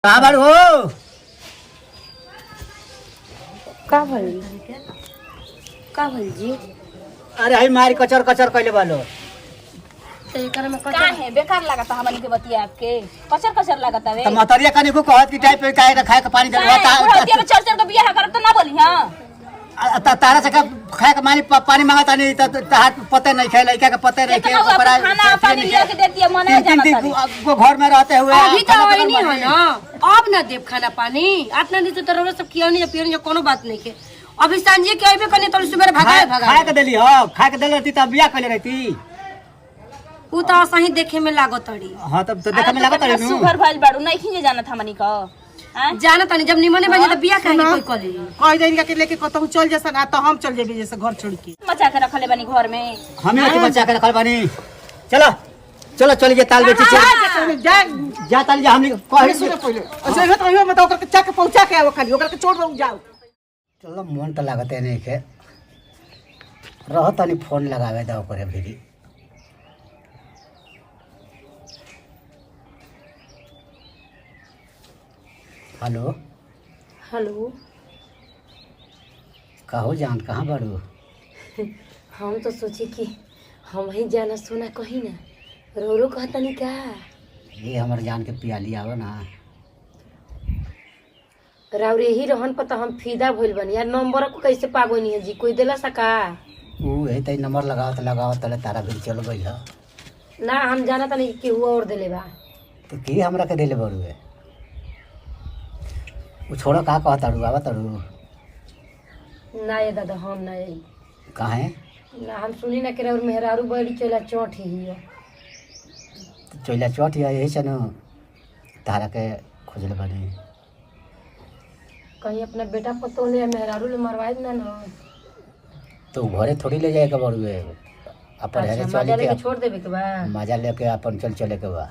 काबर हो का भल जी? अरे हई मारी कचर कचर कइले बालो तो एकर में का है बेकार लागता हमन के बतिया आपके कचर कचर लागता वे त मतरिया कनी को कहत की टाइप पे काहे खाए के पानी देलवा बुढ़िया में चल चल के बियाह करब त ना बोली हां तारा से खाए के पानी मांगता नहीं त हाथ पते नहीं खाए लइका के पते नहीं के ऊपर खाना पानी लेके देती है मन जाना को घर में रहते हुए अभी तो आई नहीं है ना, अब ना देव खाना पानी आतना दिन तो रोज सब किया नहीं पियो कोनो बात नहीं के। अभी सांझे के आइबे कने तो सुबह भगाए खाए के देली हो खाए के देले रहती त बियाह कइले रहती उ तो सही देखे में लागत तड़ी। हां तब तो देखे में लागत तड़ी सुगर भाई बाड़ू नहीं खिजे जाना था मनी का जाना तनी जब निमने बजे तो बियाह काहे कोई कले कह देनी के लेके कतहु चल जैसा ना तो हम चल जेबे जैसे घर छोड़ के मचा के रखले बनी घर में हमें के बच्चा के रखल बानी। चलो चलो चलिए ताल बेची जा जा ताल जा हमनी कह सुने पहले अच्छा है तो मैं तो ओकर के चाके पहुंचा के आओ खाली ओकर के छोड़ दऊ जाओ। चलो मन तो लागते नहीं के रह तनी फोन लगावे दो करे भिरी हेलो हेलो कहो जान कहाँ बाड़ू? हम तो सोचे कि हम ही जाना सोना कहीं ना रो कहता नहीं का ये हमारे जान के पियाली आवे ना राउर यही रहन पता हम फीदा भइल बनी यार नंबर को कैसे पागोनी है जी कोई देला सका वो है तई नंबर लगावत तले तारा भी चल गई है ना हम जाना तनी कि हुआ और देले बा तो की हमरा के देले बड़ू है वो छोड़ो का कहताड़ू आवा ताड़ू ना ये दादा हम ना यही काहे ना हम सुनी ना कि राउर मेहरारू बड़ी चला चोट ही है चोइला चोट या यही से न तारा के खोजल बनी कहीं अपना बेटा पतो ले मेहरारू ले मरवाए ना ना तो घरे थोड़ी ले जाए के बड़ू है अपन घरे मजा चल लेके के छोड़ देवे के बा मजा लेके अपन चले के बा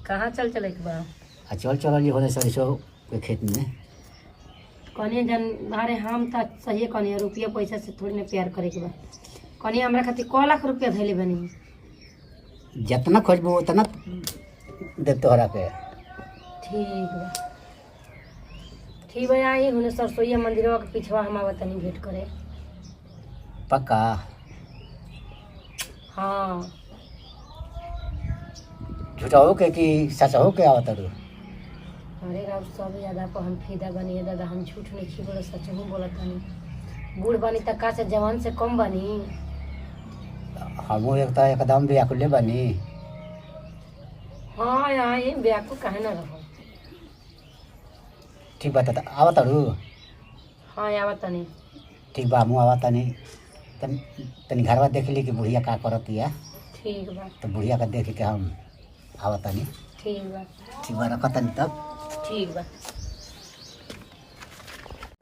कहाँ चले के बा आ चल जी होने सरसों के खेत में कनिया जन अरे हम तो सही कनिया रुपया पैसा से थोड़ी ना प्यार करे के बा कनिया हमरा खातिर क लाख रुपया धैले बनी जितना खोजबो उतना दे तोहरा के ठीक बा आई होने सरसोईया मंदिरवा के पिछवा हम आवत तनी भेंट करे पक्का हाँ झूठा हो के कि सच हो के आवत रू अरे राव सब यादा पर हम फीदा बनी है दादा हम झूठ नहीं छी बोले सच हूँ बोलत तनी गुड़ बनी तक का से जवान से कम बनी हमू एक तो एकदम व्याकुले बनी हाँ यहाँ ये ब्याकु काहे ना रहो ठीक बात आवत रू हाँ आवत तनी ठीक बा हमू आवत तनी तनी घरवा देख ली कि बुढ़िया का करत या ठीक बा तो बुढ़िया का देख के हम आवत तनी ठीक बा रखत तनी तब ठीक बा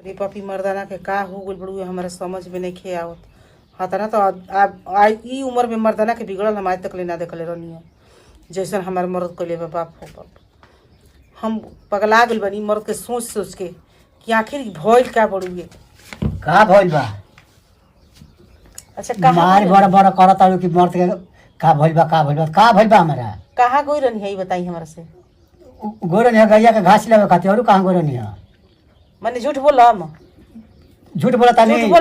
रे पपी मर्दाना के का हो गइल बड़ू हमरा समझ में नहीं खे आवत हतना तो आज ई उम्र में मर्दाना के बिगड़ल हम आज तक ले ना देखले रहनी है जैसन हमार मर्द कइले बा बाप हो बाप हम पगला गइल बनी मर्द के सोच सोच के कि आखिर भइल का बड़ू ये का भइल बा अच्छा कहाँ मार बड़ा बड़ा करत आलू कि मर्द के का भइल बा हमरा कहाँ गई रहनी है ये बताई हमरा से गोरन है गैया के घास लेवे खातिर और कहाँ गोरन है मैंने झूठ बोलम झूठ बोलता नहीं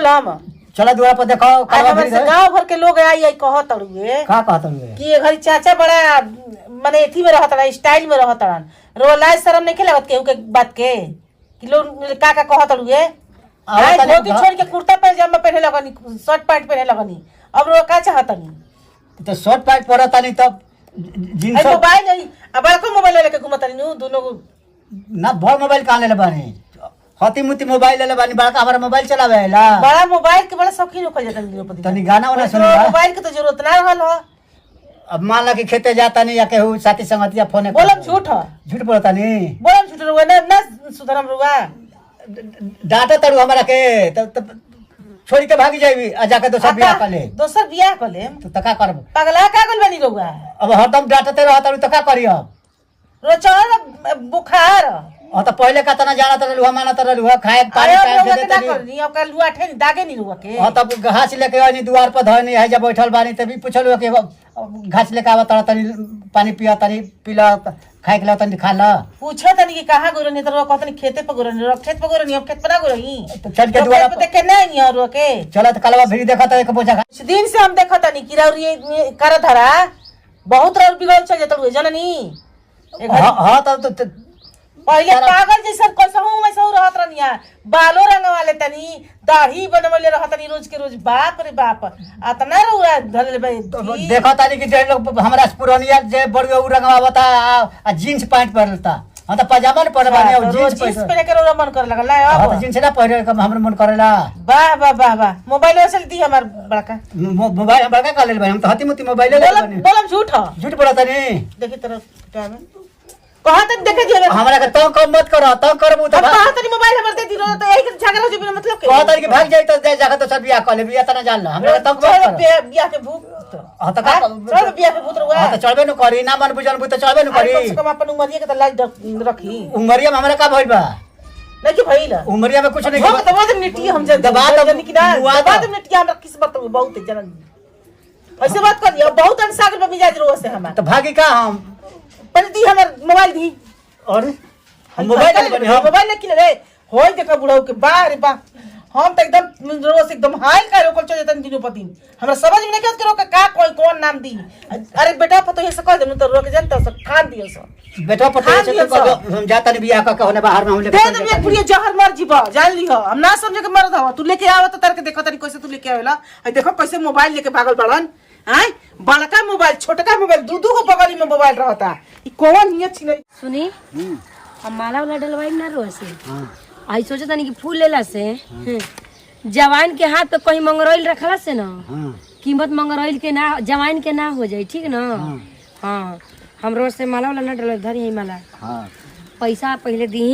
चला दुआरा पर देखो गाँव भर के लोग आई आई कहत अड़ुए का कहत हुए कि ये घरी चाचा बड़ा माने एथी में रहत रहा स्टाइल में रहत रहा रोलाज शर्म नहीं खेलावत केहू के बात के कि लोग का कहत अड़ुए धोती छोड़ के कुर्ता पैजामा पहने लगनी शर्ट पैंट पहने लगनी अब रो का चाहतनी तो शर्ट पैंट पहनता नहीं तब जींस मोबाइल नहीं अब बड़का मोबाइल लेके घुमतनी नु दोनों ना बड़ मोबाइल कहाँ ले बानी हती मुती मोबाइल ले बानी बड़का हमारा मोबाइल चलावेला बड़ा मोबाइल के बड़ा शौकीन होकर जाता द्रौपदी तनी गाना वाला सुन मोबाइल के तो जरूरत ना रहल हो अब मान ला कि खेते जाता नहीं या केहू साथी संगतिया फोन बोलम झूठ बोलता नहीं बोलम झूठ रुआ ना सुधरम रुआ डांटा तड़ू हमारा के तब छोड़ के भागी जाई आ जाके दोसर बियाह कर ले तो तका करब पगला का गल बनी रुआ अब हरदम डांटते रहत तड़ू तका करी अब रोचल बुखार तो पहले का तना जाना तरलुहा माना तरलुहा खाए पानी आयो दे ना देते करनी अब का लुआ ठे दागे नहीं रुआ के तब घास लेके आनी द्वार पर धनी है जब बैठल बानी तभी पूछल कि घास लेके आवा तनी पानी पिया तनी पीला खाए के ला तनी खा ल। पूछा तनी कि कहाँ गोरनी तो रो कहतनी खेते पे गोरनी रो खेत पे गोरनी अब खेत पे ना गोरनी तो चल के तो दुआरा खेत पे देखे नहीं और रो के चला तो कलवा फिर देखा तो एक बोझा खा। कुछ दिन से हम देखा तनी कि राउर ये कर धरा बहुत राउर बिगड़ चल जाता जननी हां तो पहले पागल जैसा कैसा हूँ मैं सब रहत रहनिया बालो रंगवाले तनी दाढ़ी बनवले रहतनी रोज के रोज बाप रे बाप अतना रउआ धले भाई देखा तानी कि जे लोग हमरा पुरानिया जे बड़े उ रंगवावता आ जींस पैंट पहनता हम तो पजामा न पहनबानी और जींस पहन के रउआ मन कर लगल है हां अब तो जींस ना पहने का हमर मन करेला। वाह वाह वाह वाह मोबाइल वसल दी हमार बड़का मोबाइल हमरा का ले भाई हम तो हती मुती मोबाइल ले बोलम बोलम झूठ ह झूठ बोला तनी देखी तरफ टाइम कहा तक देखे दिए हमरा के तो कम मत करो तो करबू तो कहा तनी मोबाइल हमर दे दी तो यही के झगड़ा हो जे बिना मतलब के कहा तारी के भाग जाई तो दे जाके तो सब बियाह कर ले बियाह तना जान ल हमरा के तो मत करो बियाह के भूख हां तो का चल बियाह के भूत रउआ हां तो चलबे न करी ना मन बुझन बु तो चलबे न करी कम से कम अपन उमरिया के तो लाज रखी उमरिया में हमरा का भइल बा नहीं कि भइल उमरिया में कुछ नहीं हो दबा दे मिट्टी हम जब दबा दो कि ना दबा दे मिट्टी हमरा किस्मत में बहुत जनन ऐसे बात कर दिया बहुत अनसागर पे मिजाज रो से हमार तो भागी का हम पहले दी हमर मोबाइल दी और हम मोबाइल बने हम मोबाइल लेकिन रे होय देखा बुढ़ाऊ के बा रे बा हम तो एकदम रोज एकदम हाई का रोकल चले तन दिनों पर दिन हमरा समझ में नहीं के करो का कोई कौन नाम दी अरे बेटा पतो ऐसे कह दे तो रोक जानता सब खान दियो सब बेटा पता है तो हम जाता नहीं बियाह का होने बाहर में हम लेके दे दे एक पुड़िया जहर मर जीवा जान लियो हम ना समझे के मरद हवा तू लेके आवा तो तार के देखो तनी कैसे तू लेके आवेला आई देखो कैसे मोबाइल लेके भागल बड़न हैं बड़का मोबाइल छोटका मोबाइल दू को बगली में मोबाइल रहता ई कौन हिया छिनै सुनी हम माला वाला डलवाई ना रो से आई सोचे तनी कि फूल लेला से जवान के हाथ पे कहीं मंगरइल रखला से ना कीमत मंगरइल के ना जवान के ना हो जाई ठीक ना। हाँ हम रोज से माला वाला ना डलवाई धरी है माला। हां पैसा पहले दी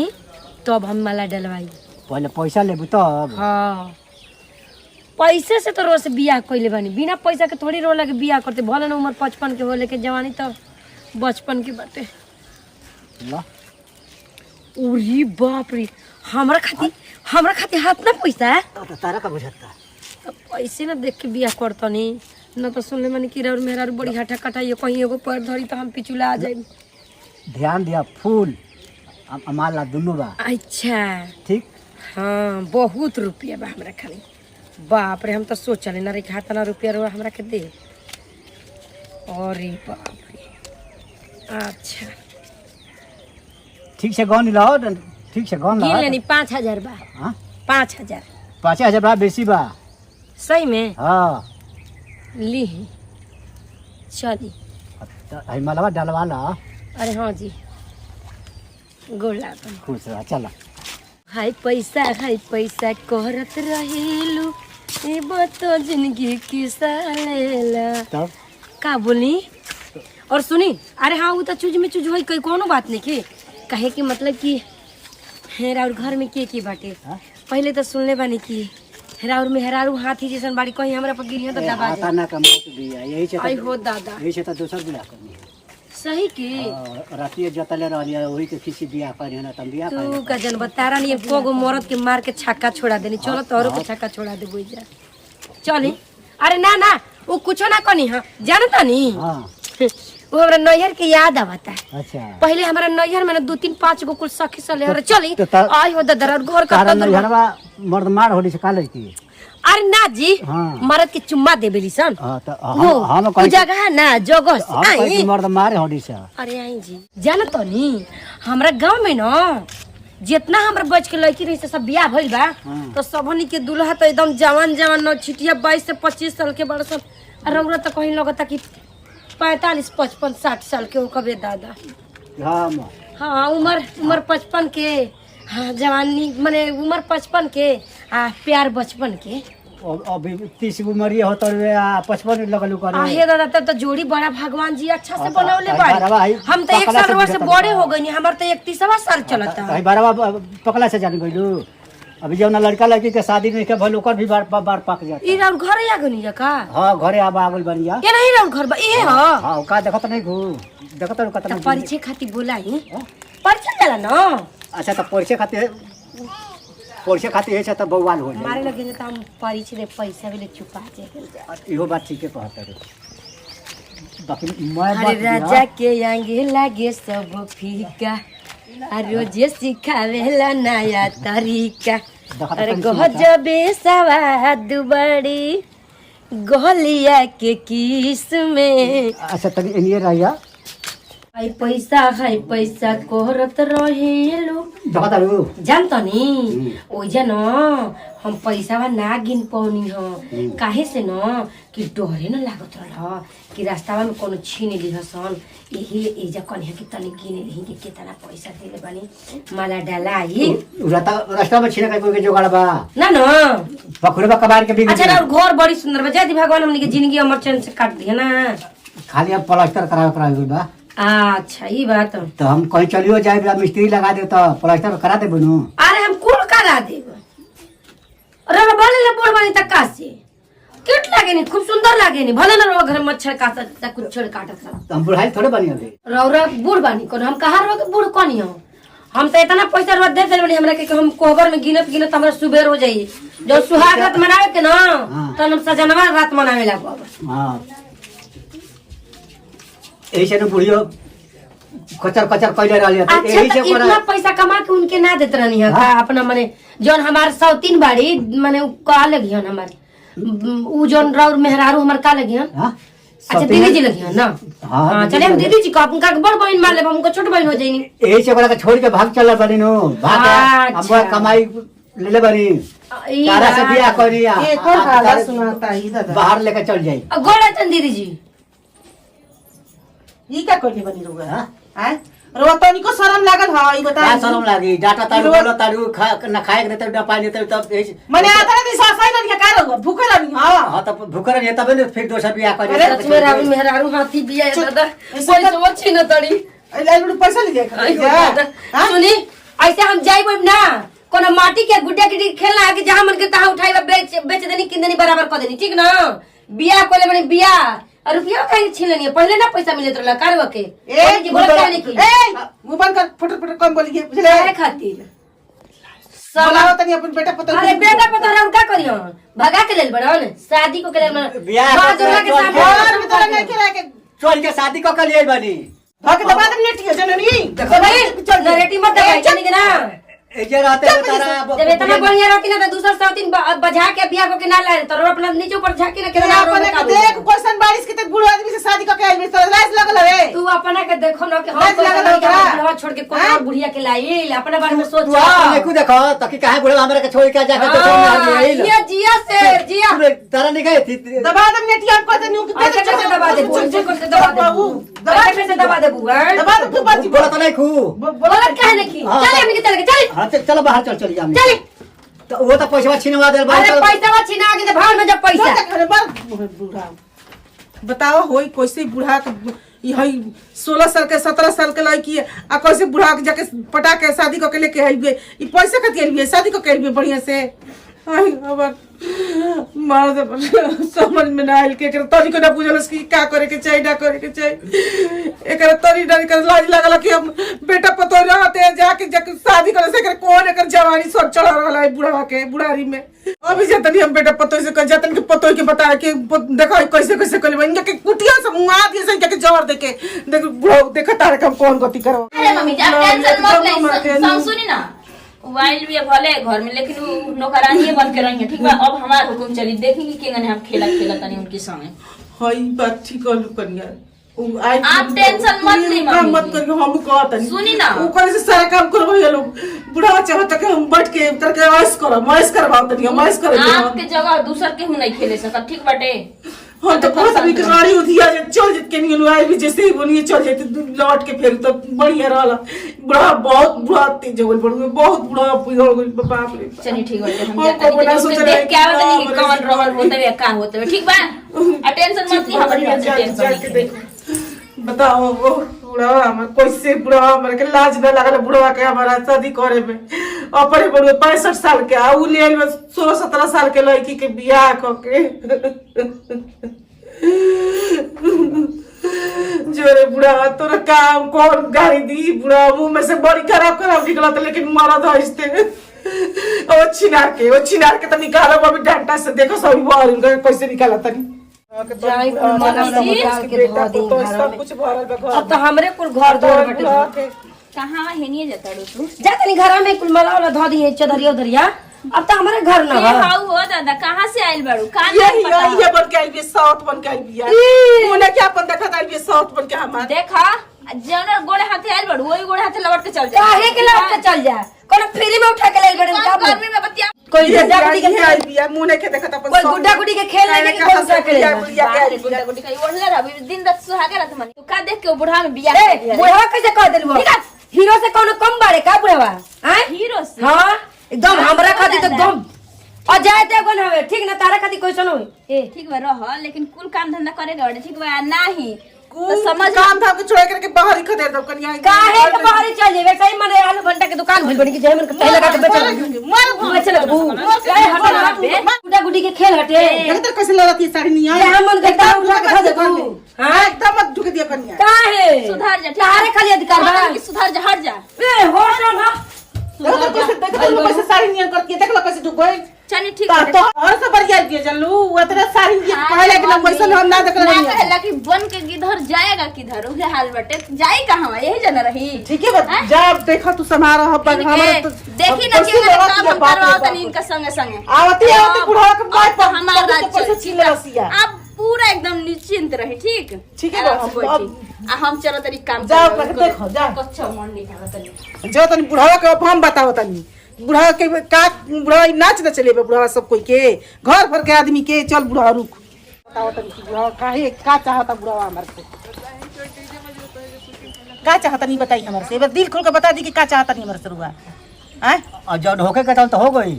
तब हम माला डलवाई पहले पैसा लेबू तब। हाँ पैसे से तो रोज से बियाह कइले बानी बिना पैसा के थोड़ी रो लगे बियाह करते भले ना उम्र 55 के हो लेके जवानी तो बचपन के बाटे। ला उरी बाप रे हमरा खातिर हाथ ना पैसा है तो तारा का बुझाता तो पैसे ना देख के बियाह करतनी न तो सुनले मानी कि और मेरा बड़ी हटा कटा ये कहीं एगो पैर धरी तो हम पिछुला आ जाए। ध्यान दिया फूल माला दोनों बा। अच्छा ठीक हाँ बहुत रुपया बा हमरा खाली बाप रे हम तो सोचले ना रे खाता ना रुपया रो हमरा के दे अरे बाप रे। अच्छा ठीक से गौन लाओ ठीक से गौन गिन लाओ लेनी 5000 बा। हां 5000 5000 बा बेसी बा सही में हां ली चली तो आई मालवा डालवा ला। अरे हाँ जी गोला खुश रह चला हाय पैसा कहरत रहेलू ए बतो जिंदगी की सालेला तब का बोली और सुनी अरे हाँ वो तो चूज में चूज होई कोई कोनो बात नहीं के कहे कि मतलब कि हेरा और घर में के बाटे पहले तो सुनले बानी कि हेराउर में हेरारू हाथी जैसन बाड़ी कहीं हमरा पर गिरी तो दबा दे ना का मौत भी है यही से आई हो दादा यही से तो दूसर बियाह करनी है सही के रातिए जतले रहनी है वही के किसी बियाह करी ना तम बियाह तू का जन बतारा नहीं कोगो मरद के मार के छक्का छोड़ा देनी चलो तोरो के छक्का छोड़ा दे बुझा चली अरे ना ना वो कुछ ना कनी हां जानता नहीं हां वो हमरा नैहर के याद आवता है। अच्छा पहले हमारा नैहर में ना 2-3-5 गो कुल सखी सले अरे चली तो आई हो दादा और घर का कारण नैहरवा मर्द मार होली से काले की अरे ना जी हाँ। मरद के चुम्मा देबेली सन हां तो वो हम वो जगह है ना जगह से हम आई कोई मर्द मारे होली से अरे आई जी जानत नहीं हमरा गांव में ना जितना हमरा बच के लड़की रही से सब बियाह भइल बा तो सबनी के दुल्हा तो एकदम जवान न छिटिया 22 से 25 साल के बड़ सब और औरत तो कहीं लगता कि 45 55 60 साल के हो कबे दादा। हां हाँ उम्र 55 के हाँ जवानी माने उम्र 55 के आ प्यार बचपन के अभी 30 उम्र होत रे 55 लगलू करे आहे दादा तब तो जोड़ी बड़ा भगवान जी अच्छा से बनौले बरवा बाड़ी है, हम तो एक पकला साल से रोज से बुझता बड़े हो गई हमार तो 31वां साल चलता भाई बरवा पकला से जान गइलू अभी जब ना लड़का लड़की के शादी नहीं के भल ओकर भी बार पक जाता ई राउर घर आ गनी का हां घरे अब आगल बनिया ये नहीं राउर घर बा ए ह हां का देखत नहीं घू देखत कतना परिचय खातिर बोलाई परिचय जाला ना अच्छा तो परिचय खातिर है तो बवाल हो हमारे जाए लगे तो हम परिचय दे पैसा भी ले चुका दे इहो बात ठीक है कहत रे बाकी मैं अरे राजा के आगे लागे सब फीका रोजे सिखावेला नया तरीका अरे गजबे सवाद बड़ी गलिया के किस में। अच्छा तनी एनिए रहिया हाय पैसा कोहरत रहे लोग दादारू जानतनी ओइजा न हम पैसा ना गिन पौनी हो काहे से न कि डरे न लागत रह कि रास्ता में कोनो छीन लिहसन यही एजा कन्या के तनी गिन लिही कि कितना पैसा देले बानी माला डालाई रास्ता में छीने का कोई के जुगाड़ बा ना न बखुरबा कबार के बिग अच्छा और घर बड़ी सुंदर बा जदी भगवान हमनी के जिंदगी अमर चैन से काट दिया ना खाली अब प्लास्टर करावे बा। अच्छा ये बात तो हम कहीं चलियो जाए मिस्त्री लगा दे तो प्लास्टर करा दे बनू। अरे हम कुल करा देब अरे बोले ले बोल बनी तक से क्यूट लागे नहीं खूब सुंदर लागे नहीं भले ना रो घर मच्छर काटत कुछ छोड़ काटत तो हम बुढ़ाई थोड़े बनी अभी रौरा बूढ़ बानी कोन हम कहाँ रहो के बूढ़ कोनी हो हम तो इतना पैसा रुपया दे देले हमरा के हम कोहबर में गिनत हमरा सुबेर हो जाई जो सुहाग रात मनावे के ना तो हम सजनवा रात मनावे लागो। हां ऐसे न बुढ़ियो कचर कइले रहलिए तो अच्छा यही से तो इतना पैसा कमा के उनके ना देत रहनी है का अपना माने जोन हमार 103 बाड़ी माने का लगियन हमार उ जोन राउर मेहरारू हमार का लगियन। हां अच्छा दीदी जी लगियन ना। हां चले हम दीदी जी का अपन का बड़ बहन मान ले हमको छोट बहन हो जाइनी यही से बड़ा छोड़ के भाग चल बनी नो भाग हम कमाई ले ले बनी तारा से बियाह करी एक और हाला सुनाता ही दादा बाहर लेकर चल जाई गोड़ा चंद दीदी जी ये क्या करने बनी रहुआ हैं रोतनी को शर्म लागल हां ई बता का शर्म लागी डाटा तारू बोलो तारू ना खाए के देते पानी देते तब मने आता नहीं साफाई नहीं का रहुआ भूखे रही हां हां तब भूख रही तब ने फिर दोसर बियाह करी अरे मेरा मेहरारू हाथी बिया दादा पैसा अच्छी न तड़ी ले पैसा ले दे सुनी ऐसे हम जाइब ना कोनो माटी के गुड्डा गिड्डी खेलना है कि जहां मन के तहां उठाइबा बेच देनी किन देनी बराबर कर देनी ठीक ना बियाह कोले बनी बियाह और रुपया काहे छीन लेनी पहले ना पैसा मिलत रहला कारवा के ए जी बोल काहे की ए मुंह बंद कर फटर कम बोलिए बुझले काहे खातिर बोलाओ तनी अपन बेटा पता अरे बेटा पता हम का करियो भगा के लेल बड़न शादी को के लेल बियाह के सामने और भी तो नहीं के के चल के शादी को कर लिए बनी भाग दबा दे नेट के जननी देखो भाई चल रेटी मत दबाई जानी के ना एजे रहते तारा जब इतना बढ़िया रहती ना तो दूसरा 7 बजा के बियाह को के ना लाए तो अपना नीचे ऊपर झाकी ना के ना अपने के देख क्वेश्चन बारिश के तक बूढ़ा आदमी से शादी करके आइल तो लाज लगल है तू अपना के देखो ना कि हम लाज लगल है बुढ़वा छोड़ के कोई और बुढ़िया के लाइल अपने बारे में सोच तू अपने को देखो ताकि काहे बुढ़वा हमरा के छोड़ के जाके तो में आइल ये जिया से जिया तारा नहीं गई थी दबा दे नेट याद कर दे न्यू के कैसे दबा दे कैसे दबा दे कैसे दबा दे बुआ दबा दे बात बोला तो नहीं खू बोला काहे नहीं चल हमनी के चल हां चलो बाहर चल चल जाम चल तो वो तो पैसा छीनवा देल अरे पैसा छीना के तो भाड़ में जब पैसा बूढ़ा बताओ होई कैसे बूढ़ा के ई हई 16 साल के 17 साल के लड़की आ कैसे बूढ़ा के जाके पटा के शादी करके लेके आइबे ई पैसे खातिर आइबे शादी करके आइबे बढ़िया से आई अब मार दे समझ में ना आइल के तरी को ना बुझलस कि का करे के चाहिए ना करे के चाहिए एकर तरी डर कर लाज लागल कि हम बेटा पतो रहते जाके शादी करे से कौन एकर जवानी सब चढ़ा रहल है बुढ़वा के बुढ़ारी में अभी जतनी हम बेटा पतो से जतन के पतो के बताया कि देखो कैसे कैसे कर इनके के कुटिया से मुंह दिए से के जवर देके देख बुढ़ा देख तारे हम कौन गति करो। अरे मम्मी जा टेंशन मत ले सब सुनी ना वाइल भी भले घर में लेकिन वो नौकरानी बन के रही है ठीक बा अब हमारा हुकुम चली देखेंगे कि गने हम खेला तनी उनके सामने हई बात ठीक कर कन्या आप टेंशन मत ली मम्मी मत करियो हम कहत सुनी ना वो करे से सारा काम करबो ये लोग बुढ़ा चाहत के हम बैठ के करके मौज करवाओ तनी मौज कर आपके जगह दूसर के नहीं खेले सकत ठीक बाटे हां तो बहुत अभी गाड़ी उधिया चल जत के नहीं आई भी जैसे ही बोलिए चल जाते लौट के फिर तो बढ़िया रहला बुढ़ा बहुत बुढ़ा तेज हो गई बहुत बुढ़ा हो गई बाप रे चलिए ठीक बाटे हम जाते देख के आवत नहीं कि कौन रहल होते है का होते ठीक बा आ टेंशन मत ली हमारी टेंशन नहीं बताओ बुढ़ा हमार कैसे बुढ़ा हमारे के लाज न लगल बुढ़वा के हमारा शादी करे में अपने बड़े 65 साल के आ उ ले 16-17 साल के लड़की के बियाह क के जोरे बुढ़ा तोरा काम कौन गाड़ी दी बुढ़ा मुंह में से बड़ी खराब निकलत लेकिन मरद हंसते ओ छिनार के तो निकालो अभी डंडा से देखो सब बाहर कैसे निकाला तनी जाई कुल मना सब निकाल के धो दी घर में। सब कुछ भरल बा घर अब तो हमरे कुल घर द्वार बटे कहां हेनिए जाता तू जा तनी घर में कुल मला वाला धो दी चदरिया उधरिया। अब तो हमारे घर न ए है। हाउ हो दादा कहां से आइल बाड़ू का यही नहीं पता ये बन के आई भी साउथ बन के आई भी मुने क्या अपन देखा आई भी साउथ बन के हमार देखा जौना गोड़े हाथे आइल बाड़ू वही गोड़े हाथे लौट के चल जा काहे के लौट के चल जा कोनो फ्री में उठा के ले बड़े का गर्मी में बतिया कोई गुड्डा गुडी के आई भी मुने के देखा अपन कोई गुड्डा गुडी के खेल लेके कि कौन सा खेले गुड्डा गुड्डी का ओढ़ले रह दिन रात सुहागे रहत मन तू का देख के बुढ़ा में बियाह ए बुढ़वा कैसे कह देलबो हीरो से कोनो कम बाड़े का बुढ़वा हैं हीरो से हां एकदम हमरा खातिर तो एकदम अजय देवगन हवे ठीक ना तारा खातिर क्वेश्चन होई ए ठीक बा रह लेकिन कुल काम धंधा करेगा ठीक बा नहीं तो समझ काम था छोड़ करके बाहर ही खदेड़ दो कन्या काहे के बाहर चल जेबे सही मने आलू भंटा के दुकान भइल बनी कि जय मन के पहले लगा के बेचल लगबू काहे हटे ना गुड्डा गुडी के खेल हटे देख तो कैसे लड़ती है साड़ी नहीं ये हम मन के दाम उठा के खा देबू हां एकदम मत ढुक दिया कन्या काहे सुधार जा तारे खाली अधिकार बा कि सुधार जा हट जा ए होश ना देख तो कैसे साड़ी नहीं करती है देख लो कैसे ढुक गई चली ठीक तो और सब बढ़िया दिए जल्लू उतरे साड़ी ये पहले के लोग वैसे हम ना देख ना रहे कहला कि बन के किधर जाएगा किधर उहे हाल बटे जाई कहां यही जना रही ठीक है बस जब देखा तू समारोह हमारे तो देखी ना कि काम हम करवाओ तनी इनका संगे संगे आवती आवती बुढ़ा के बात तो हमारा राज्य कैसे छीन रसिया अब पूरा एकदम निश्चिंत रही ठीक है आराम से बैठी। हम चलो तरी काम जाओ पहले देखो जाओ कच्चा मन निकाला तनी जो तनी बुढ़ावा के हम बताओ तनी बुढ़ावा के का बुढ़ावा नाच न चले बुढ़ावा सब कोई के घर भर के आदमी के चल बुढ़ावा रुक बताओ तनी कि बुढ़ावा काहे का चाहता बुढ़ावा हमारे से का चाहता नहीं बताई हमारे से बस दिल खोल के बता दी कि का चाहता नहीं हमारे से रुआ हैं और जौन होके के तो हो गई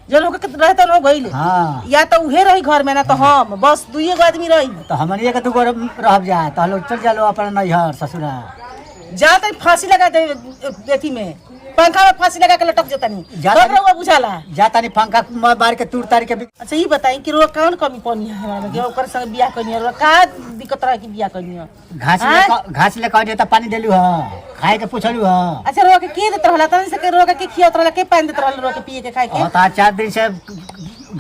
जो लोग के रहता न गइल हाँ या तो उहे रही घर में ना तो हम बस दुइये गो आदमी रही तो हमनिए के तू रह जा तो लोग चल जालो अपन नैहर ससुरा जा तनी फांसी लगा दे एथी में पंखा में फांसी लगा के लटक जता नहीं जा सब रहुआ बुझाला जा तानी पंखा मार के तूर तारी के अच्छा ये बताई कि रोग कौन कमी पानी है हमारे में ओकर संग बियाह करनी है का दिक्कत रहा कि बियाह करनी है घास ले कह देता पानी देलू ह खाए के पूछलू ह अच्छा रोग के देत रहला तनी से के रोग के खियात रहला के पानी देत रहला रोग के पिए के खाए के और 4 दिन से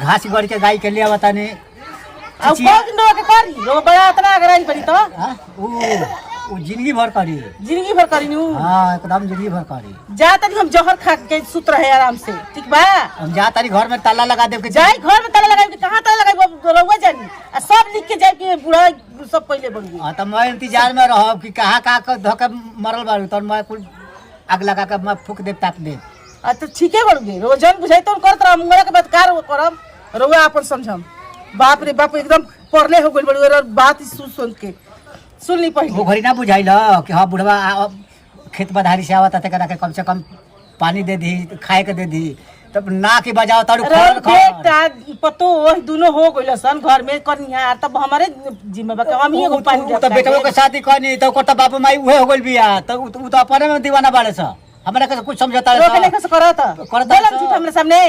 घास गड़ के गाय के ले आवता ने अब कौन दिन रोग के करी रोग बड़ा इतना अगराई पड़ी तो वो जिंदगी भर करी जिंदगी भर करी नु हाँ एकदम जिंदगी भर करी जा तनी हम जहर खा के सुत रहे आराम से ठीक बा हम जा तारी घर में ताला लगा देव के जाई घर में ताला लगाई के कहां ताला लगाई रहुआ जानी आ सब लिख के जाई कि बूढ़ा सब पहले बन गई हाँ तो मैं इंतजार में रहब कि कहाँ कहाँ धोके मरल बारू तो मैं कुल आग लगा के मैं फूक दे ताप दे आ तो ठीक है बन गई रोजन बुझाई तो करत रह मुंगरा के बात कार करम रहुआ अपन समझम बाप रे बाप एकदम पढ़ले हो गइल बड़ी और बात सुन के सुन ली पहले वो घड़ी ना बुझाइल कि हाँ बुढ़वा खेत बधारी से आवता करा के कम से कम पानी दे दी खाए के दे दी तब ना की बजाओ तारू बेटा पतो दोनों हो गइल सन घर में कनिया तब हमारे जिम्मे बा हम ही एगो पानी दे तो बेटवा के शादी करनी तो ओकर बाप माई उहे हो गइल बिया तो उ तो अपने में दीवाना बाड़े स हमरा के कुछ समझता रोके नहीं कैसे करत बोलम झूठ हमरे सामने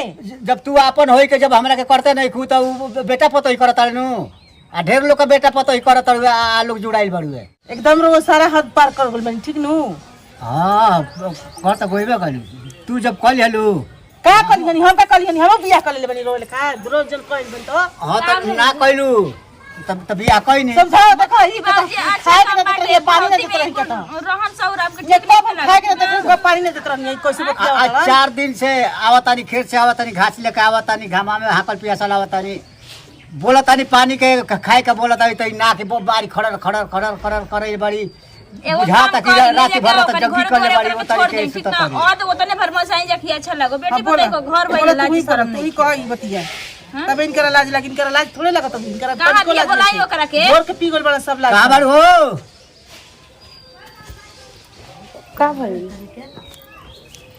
जब तू अपन होई के जब हमरा के करते नहीं खू तो बेटा पतो ही करत नु आ ढेर लोग का बेटा पतो ही करत आ लोग जुड़ाइल बड़ुए एकदम रो सारा हद पार कर गेल बनी ठीक नु हां कर त गोइबे कलू तू जब कल हलू का कलियनी हम का कलियनी हम बियाह कर ले बनी रोल का रोज जल कइल बन तो हां त ना कइलू तब बियाह कइ नहीं समझाओ देखो ई बता खाए के देत रही पानी नहीं देत रही का रहन सौर आपके ये कब खाए के देत रही पानी नहीं देत रही कैसे बतिया 4 दिन से आवतानी खेत से आवतानी घास लेके आवतानी घामा में हाकल पियासल आवतानी बोलतानी पानी के खाए के बोलतानी तो ना के बारी खड़र खड़र खड़र खड़र करे बड़ी बुझाता कि रात भर तक जगी करले बड़ी बतानी के सुता तानी और तो ओतने भर में साईं जखिया अच्छा लगो बेटी बताई को घर भइल लाज शरम तू ही कह ई बतिया तब इनकर लाज लगी इनकर लाज थोड़े लगत इनकर कहां के बोलाई ओकरा के जोर के पी गेल बड़ा सब लाज का बार हो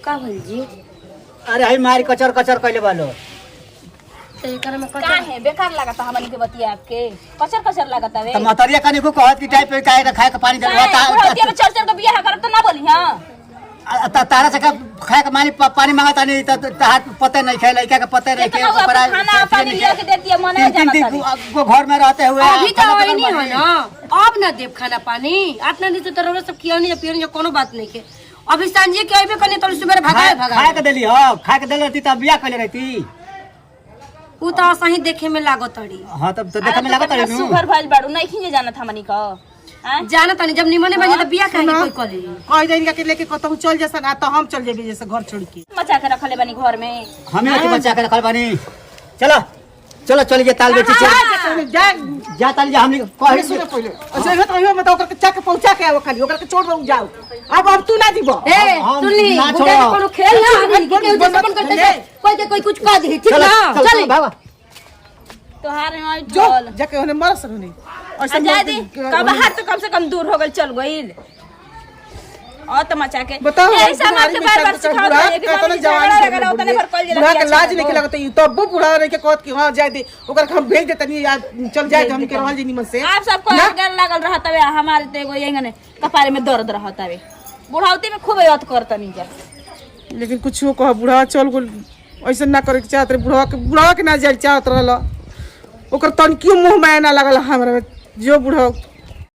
का भइल जी अरे हई मारी कचर कचर कइले बालो तो एकर में का है बेकार लागता हमन के बतिया आपके कचर कचर लागता वे त मतरिया कनी को कहत कि टाइप पे काहे खाए के पानी देलवा बुढ़िया में चल चल के बियाह करब तो ना बोली हां तारा से खाए के पानी मांगता नहीं तो हाथ पते नहीं खाए लड़का के पते नहीं खाए ऊपर खाना पानी लिया के देती है मन है जाना को घर में रहते हुए अभी तो वही नहीं है ना अब ना देव खाना पानी अपना दी तो तरह सब किया नहीं पियो कोनो बात नहीं के अभी सांझे के आइबे कने तो सुबह भगाए खाए के देली हो खाए के देले रहती तब बियाह कइले रहती उ तो सही देखे में लागत तड़ी हां तब तो देखा में लागत अरे रे सुगर भाई बाड़ू नहीं खींचे जाना था मनी का जाना तनी जब निमने बजे तो बियाह काहे कोई कर ली कह जाइए कि लेके कतहु चल जैसन आ तो हम चल जेबे जैसे घर छोड़ के मचा के रखले बनी घर में हमें के बच्चा के रखल बानी चलो चलो चलिए ताल बेची चल जा जा ताल जा हमनी कह सुने पहिले अच्छा तो मत ओकर के चाके पहुंचा के आओ खाली ओकर के छोड़ दो जाओ अब तू ना दिबो ए सुनली ना बुढ़ा छोड़ो। कोनो खेल ना हमनी के केहू जैसे अपन करते कोई के कोई कुछ कह दी ठीक ना चल बाबा तोहार में जो चल जाके ओने मरस रहनी ऐसा आजादी कब बाहर तो कम से कम दूर हो गल चल गइल और तो मचा के बताओ यही सब आपके बार-बार सिखाओ जाए कि कतनो मम्मी जवान झगड़ा लगल होता नहीं भर कॉल बुढ़ा के लाज नहीं लगत ई तब बुढ़ा रह के कहत कि हां जाय दे ओकर हम भेज दे तनी चल जाए हम के रहल जी निमन से आप सबको अगर लागल रहत हवे हमारे तो एगो यही कपारे में दर्द रहत हवे बुढ़ावती में खूब याद करतनी जा लेकिन कुछ कह बुढ़ा चल गोल ऐसा ना करे के चाहत रे बुढ़ा के ना जाय चाहत रहल ओकर तनकियो मुंह में ना लगल हमरा जो बुढ़ा